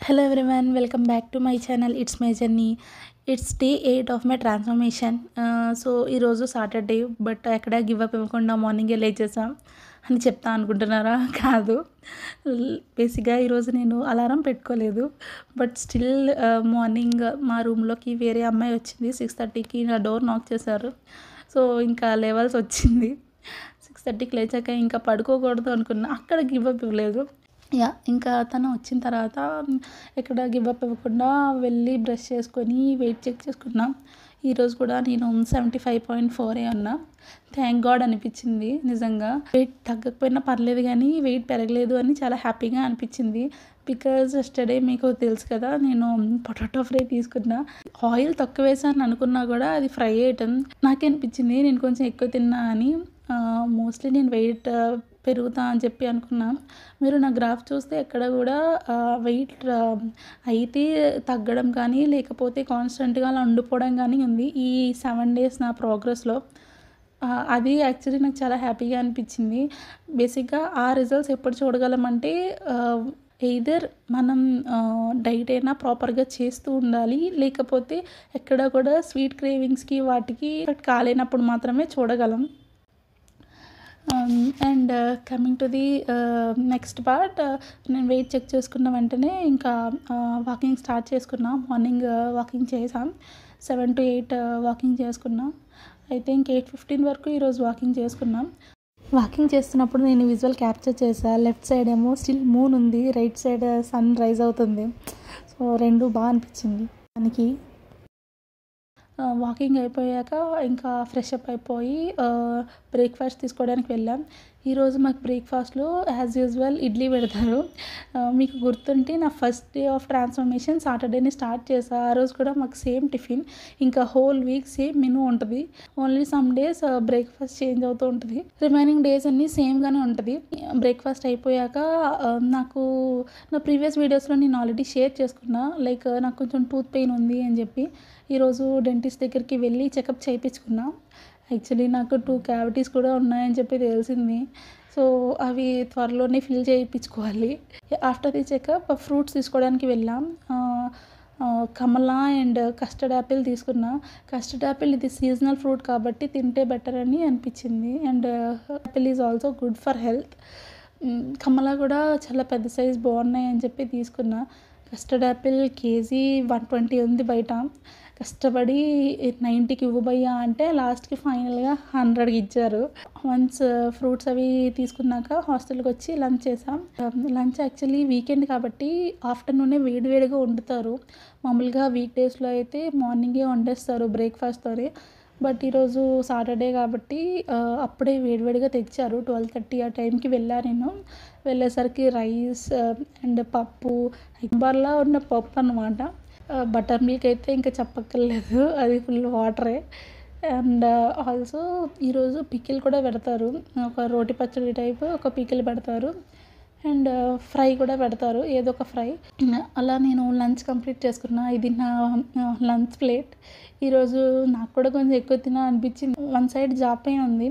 Hello everyone, welcome back to my channel. It's my journey. It's day 8 of my transformation. So ఈరోజు Saturday but ఎక్కడ give up ఇవ్వకుండా మార్నింగే లేచేసాం అని చెప్తా అనుకుంటున్నారా? కాదు, బేసిక్గా ఈరోజు నేను అలారం పెట్టుకోలేదు. బట్ స్టిల్ మార్నింగ్ మా రూమ్లోకి వేరే అమ్మాయి వచ్చింది. 6:30కి నా డోర్ నాక్ చేశారు. సో ఇంకా లేవాల్సి వచ్చింది. 6:30కి లేచాక ఇంకా పడుకోకూడదు అనుకున్నా, అక్కడ గివ్ అప్ ఇవ్వలేదు. ఇంకా తను వచ్చిన తర్వాత ఎక్కడ గివ్ అప్ ఇవ్వకుండా వెళ్ళి బ్రష్ చేసుకొని వెయిట్ చెక్ చేసుకున్నా. ఈరోజు కూడా నేను 75.4 ఉన్నా. థ్యాంక్ గాడ్ అనిపించింది. నిజంగా వెయిట్ తగ్గకపోయినా పర్లేదు కానీ వెయిట్ పెరగలేదు అని చాలా హ్యాపీగా అనిపించింది. బికాజ్ ఎస్టర్డే మీకు తెలుసు కదా, నేను పొటాటో ఫ్రై తీసుకున్నా. ఆయిల్ తక్కువ వేసాను అనుకున్నా కూడా అది ఫ్రై ఐటమ్. నాకే అనిపించింది నేను కొంచెం ఎక్కువ తిన్నా అని. మోస్ట్లీ నేను వెయిట్ పెరుగుతా అని చెప్పి అనుకున్నా. మీరు నా గ్రాఫ్ చూస్తే ఎక్కడ కూడా వెయిట్ అయితే తగ్గడం కానీ లేకపోతే కాన్స్టెంట్గా అలా ఉండిపోవడం కానీ ఉంది ఈ 7 days నా ప్రోగ్రెస్లో. అది యాక్చువల్లీ నాకు చాలా హ్యాపీగా అనిపించింది. బేసిక్గా ఆ రిజల్ట్స్ ఎప్పుడు చూడగలమంటే ఎయిదర్ మనం డైట్ అయినా ప్రాపర్గా చేస్తూ ఉండాలి, లేకపోతే ఎక్కడ కూడా స్వీట్ క్రేవింగ్స్కి వాటికి కాలేనప్పుడు మాత్రమే చూడగలం. And coming to the next part, నేను వెయిట్ చెక్ చేసుకున్న వెంటనే ఇంకా వాకింగ్ స్టార్ట్ చేసుకున్నా. మార్నింగ్ వాకింగ్ చేసాం. 7 to 8 వాకింగ్ చేసుకున్నా. అయితే ఇంక 8:15 వరకు ఈరోజు వాకింగ్ చేసుకున్నాం. వాకింగ్ చేస్తున్నప్పుడు నేను విజువల్ క్యాప్చర్ చేశాను. లెఫ్ట్ సైడ్ ఏమో స్టిల్ మూన్ ఉంది, రైట్ సైడ్ సన్ రైజ్ అవుతుంది. సో రెండు బాగా అనిపించింది దానికి. వాకింగ్ అయిపోయాక ఇంకా ఫ్రెష్ అప్ అయిపోయి బ్రేక్ఫాస్ట్ తీసుకోవడానికి వెళ్ళాం. ఈరోజు మాకు బ్రేక్ఫాస్ట్లో యాజ్ యూజువల్ ఇడ్లీ పెడతారు. మీకు గుర్తుంటే నా ఫస్ట్ డే ఆఫ్ ట్రాన్స్ఫర్మేషన్ సాటర్డేని స్టార్ట్ చేసా. ఆ రోజు కూడా మాకు సేమ్ టిఫిన్. ఇంకా హోల్ వీక్ సేమ్ మెనూ ఉంటుంది. Only some days breakfast change అవుతూ ఉంటుంది. రిమైనింగ్ డేస్ అన్నీ సేమ్గానే ఉంటుంది. బ్రేక్ఫాస్ట్ అయిపోయాక నాకు నా ప్రీవియస్ వీడియోస్లో నేను ఆల్రెడీ షేర్ చేసుకున్నా, లైక్ నాకు కొంచెం టూత్ పెయిన్ ఉంది అని చెప్పి. ఈరోజు డెంటిస్ట్ దగ్గరికి వెళ్ళి చెకప్ చేయించుకున్నా. యాక్చువల్లీ నాకు 2 cavities కూడా ఉన్నాయని చెప్పి తెలిసింది. సో అవి త్వరలోనే ఫిల్ చేయించుకోవాలి. ఆఫ్టర్ ది చెకప్ ఫ్రూట్స్ తీసుకోవడానికి వెళ్ళాం. కమలా అండ్ కస్టర్డ్ యాపిల్ తీసుకున్నా. కస్టర్డ్ యాపిల్ ఇది సీజనల్ ఫ్రూట్ కాబట్టి తింటే బెటర్ అని అనిపించింది. And apple is also good for health. కమలా కూడా చాలా పెద్ద సైజ్ బాగున్నాయి అని చెప్పి తీసుకున్నా. కస్టర్డ్ యాపిల్ కేజీ 120 ఉంది బయట. కష్టపడి 90కి ఇవ్వబోయా అంటే లాస్ట్కి ఫైనల్గా 100కి ఇచ్చారు. వన్స్ ఫ్రూట్స్ అవి తీసుకున్నాక హాస్టల్కి వచ్చి లంచ్ చేసాం. లంచ్ యాక్చువల్లీ వీకెండ్ కాబట్టి ఆఫ్టర్నూనే వేడివేడిగా వండుతారు. మామూలుగా వీక్ డేస్లో అయితే మార్నింగే వండేస్తారు బ్రేక్ఫాస్ట్తోనే. బట్ ఈరోజు సాటర్డే కాబట్టి అప్పుడే వేడివేడిగా తెచ్చారు. 12:30 ఆ టైంకి వెళ్ళా నేను. వెళ్ళేసరికి రైస్ అండ్ పప్పు, సాంబార్లా ఉన్న పప్పు అన్నమాట. బటర్ మిల్క్ అయితే ఇంకా చెప్పక్కర్లేదు, అది ఫుల్ వాటరే. అండ్ ఆల్సో ఈరోజు పికిల్ కూడా పెడతారు. ఒక రోటి పచ్చడి టైప్ ఒక పికిల్ పెడతారు. అండ్ ఫ్రై కూడా పెడతారు, ఏదో ఒక ఫ్రై. అలా నేను లంచ్ కంప్లీట్ చేసుకున్నా. ఇది నా లంచ్ ప్లేట్. ఈరోజు నాకు కూడా కొంచెం ఎక్కువ తినా అనిపించింది. వన్ సైడ్ జాబ్ పెయిన్ ఉంది,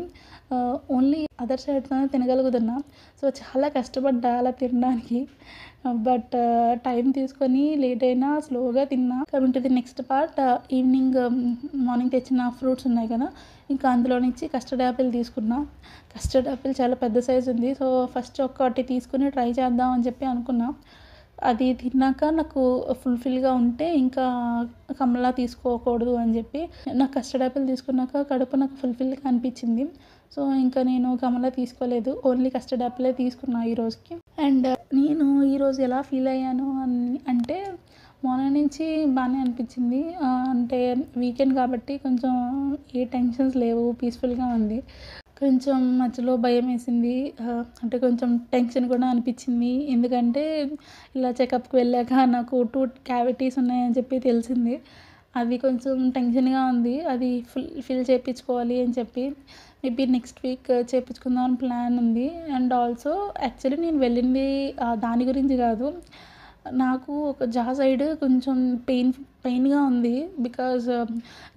ఓన్లీ అదర్ సైడ్తోనే తినగలుగుతున్నా. సో చాలా కష్టపడ్డా అలా తినడానికి. బట్ టైం తీసుకొని లేట్ అయినా స్లోగా తిన్నా. Coming to the next part, evening morning తెచ్చిన ఫ్రూట్స్ ఉన్నాయి కదా, ఇంకా అందులో నుంచి కస్టర్డ్ యాపిల్ తీసుకున్నా. కస్టర్డ్ యాపిల్ చాలా పెద్ద సైజు ఉంది. సో ఫస్ట్ ఒకటి తీసుకుని ట్రై చేద్దాం అని చెప్పి అనుకున్నా. అది తిన్నాక నాకు ఫుల్ఫిల్గా ఉంటే ఇంకా కమలా తీసుకోకూడదు అని చెప్పి నాకు కస్టర్డ్ యాపిల్ తీసుకున్నాక కడుపు నాకు ఫుల్ఫిల్గా అనిపించింది. సో ఇంకా నేను కమలా తీసుకోలేదు, ఓన్లీ కస్టర్డ్ యాపిలే తీసుకున్నా ఈరోజుకి. అండ్ నేను ఈరోజు ఎలా ఫీల్ అయ్యాను అంటే మార్నింగ్ నుంచి బాగానే అనిపించింది. అంటే వీకెండ్ కాబట్టి కొంచెం ఏ టెన్షన్స్ లేవు, పీస్ఫుల్గా ఉంది. కొంచెం మధ్యలో భయం వేసింది, అంటే కొంచెం టెన్షన్ కూడా అనిపించింది. ఎందుకంటే ఇలా చెకప్కి వెళ్ళాక నాకు 2 cavities ఉన్నాయని చెప్పి తెలిసింది. అది కొంచెం టెన్షన్గా ఉంది. అది ఫిల్ చేయించుకోవాలి అని చెప్పి మేబీ నెక్స్ట్ వీక్ చేయించుకుందాం అని ప్లాన్ ఉంది. అండ్ ఆల్సో యాక్చువల్లీ నేను వెళ్ళింది దాని గురించి కాదు, నాకు ఒక జా సైడ్ కొంచెం పెయిన్గా ఉంది. బికాజ్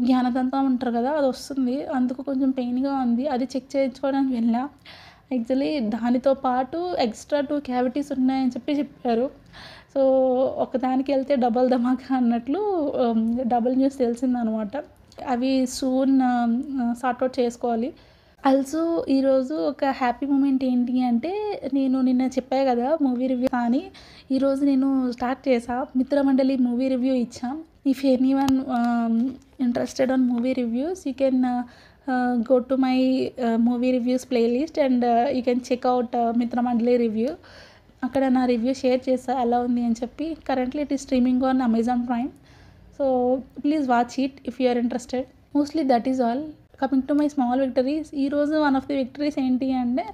జ్ఞానదంతం అంటారు కదా, అది వస్తుంది. అందుకు కొంచెం పెయిన్గా ఉంది. అది చెక్ చేయించుకోవడానికి వెళ్ళా. యాక్చువల్లీ దానితో పాటు ఎక్స్ట్రా 2 cavities ఉన్నాయని చెప్పారు. సో సో ఒకదానికి వెళ్తే డబల్ ధమాకా అన్నట్లు డబుల్ న్యూస్ తెలిసిందనమాట. అవి సూన్ సార్ట్ అవుట్ చేసుకోవాలి. ఆల్సో ఈరోజు ఒక హ్యాపీ మూమెంట్ ఏంటి అంటే, నేను నిన్న చెప్పా కదా మూవీ రివ్యూ అని. ఈరోజు నేను స్టార్ట్ చేశా. మిత్రమండలి మూవీ రివ్యూ ఇచ్చా. If anyone interested on movie reviews you can go to my movie reviews playlist and you can check out Mitramandali review. అక్కడ నా రివ్యూ షేర్ చేసా ఎలా ఉంది అని చెప్పి. Currently it is streaming on Amazon Prime. So please watch it if you are interested. Mostly that is all. Coming to my small victories, ఈరోజు one of the victories ఏంటి అంటే,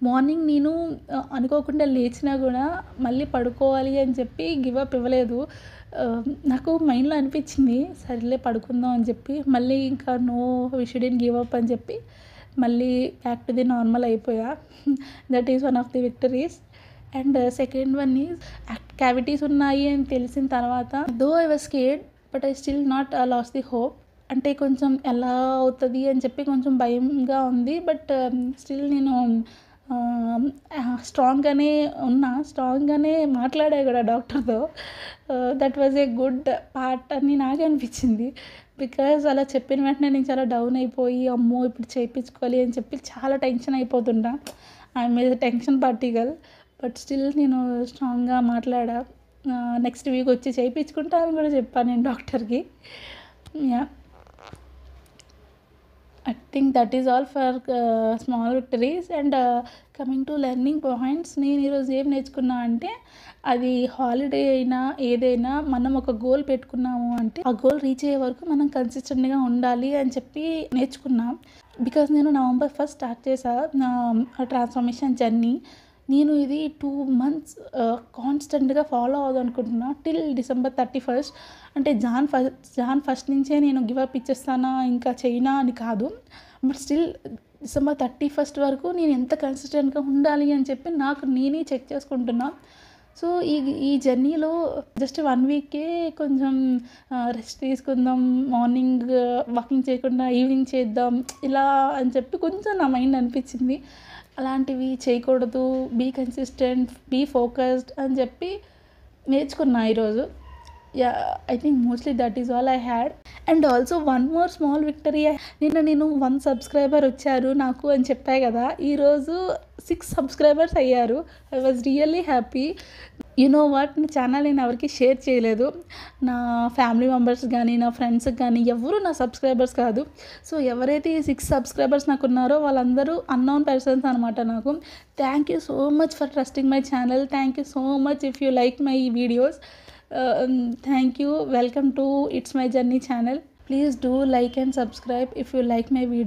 మార్నింగ్ నేను అనుకోకుండా లేచినా కూడా మళ్ళీ పడుకోవాలి అని చెప్పి గివ్ అప్ ఇవ్వలేదు. నాకు మైండ్లో అనిపించింది సరేలే పడుకుందాం అని చెప్పి, మళ్ళీ ఇంకా no we shouldn't give up అని చెప్పి మళ్ళీ బ్యాక్ టు ది నార్మల్ అయిపోయా. That is one of the victories. And second one is cavities ఉన్నాయి అని తెలిసిన తర్వాత, though I was scared but I still not lost the hope. అంటే కొంచెం ఎలా అవుతుంది అని చెప్పి కొంచెం భయంగా ఉంది. బట్ స్టిల్ నేను స్ట్రాంగ్గానే ఉన్నా, స్ట్రాంగ్గానే మాట్లాడా కూడా డాక్టర్తో. That was a good part అని నాకు అనిపించింది. బికాజ్ అలా చెప్పిన వెంటనే నేను చాలా డౌన్ అయిపోయి, అమ్మో ఇప్పుడు చేయించుకోవాలి అని చెప్పి చాలా టెన్షన్ అయిపోతుంటా. I'm a tension particle. But still నేను స్ట్రాంగ్గా మాట్లాడా. నెక్స్ట్ వీక్ వచ్చి చేయించుకుంటా అని కూడా చెప్పాను నేను డాక్టర్కి. Yeah, I think that is all for small victories. And coming to learning points, నేను ఈరోజు ఏం నేర్చుకున్నా అంటే, అది హాలిడే అయినా ఏదైనా మనం ఒక గోల్ పెట్టుకున్నాము అంటే ఆ గోల్ రీచ్ అయ్యే వరకు మనం కన్సిస్టెంట్గా ఉండాలి అని చెప్పి నేర్చుకున్నా. బికాజ్ నేను November 1 స్టార్ట్ చేసా నా ట్రాన్స్ఫర్మేషన్ జర్నీ. నేను ఇది 2 months కాన్స్టెంట్గా ఫాలో అవ్వదనుకుంటున్నా టిల్ December 31. అంటే జాన్ ఫస్ట్ నుంచే నేను గివప్ ఇచ్చేస్తానా ఇంకా చైనా అని కాదు. బట్ స్టిల్ December 31 వరకు నేను ఎంత కన్సిస్టెంట్గా ఉండాలి అని చెప్పి నాకు నేనే చెక్ చేసుకుంటున్నా. సో ఈ జర్నీలో జస్ట్ 1 వీకే కొంచెం రెస్ట్ తీసుకుందాం, మార్నింగ్ వాకింగ్ చేయకుండా ఈవినింగ్ చేద్దాం ఇలా అని చెప్పి కొంచెం నా మైండ్ అనిపించింది. అలాంటివి చేయకూడదు, బీ కన్సిస్టెంట్, బీ ఫోకస్డ్ అని చెప్పి నేర్చుకున్నా ఈరోజు. Yeah, I think mostly that is all I had. And also one more small victory. నిన్న నేను 1 subscriber వచ్చారు నాకు అని చెప్పా కదా, ఈరోజు 6 subscribers అయ్యారు. I was really happy. You know what, నా ఛానల్ నేను ఎవరికి షేర్ చేయలేదు. నా ఫ్యామిలీ మెంబర్స్ కానీ నా ఫ్రెండ్స్కి కానీ ఎవరు నా సబ్స్క్రైబర్స్ కాదు. సో ఎవరైతే ఈ 6 subscribers నాకు ఉన్నారో వాళ్ళందరూ అన్నోన్ పర్సన్స్ అనమాట నాకు. Thank you so much for trusting my channel. Thank you so much if you like my videos. Thank you. Welcome to It's My Journey channel. Please do like and subscribe if you like my video.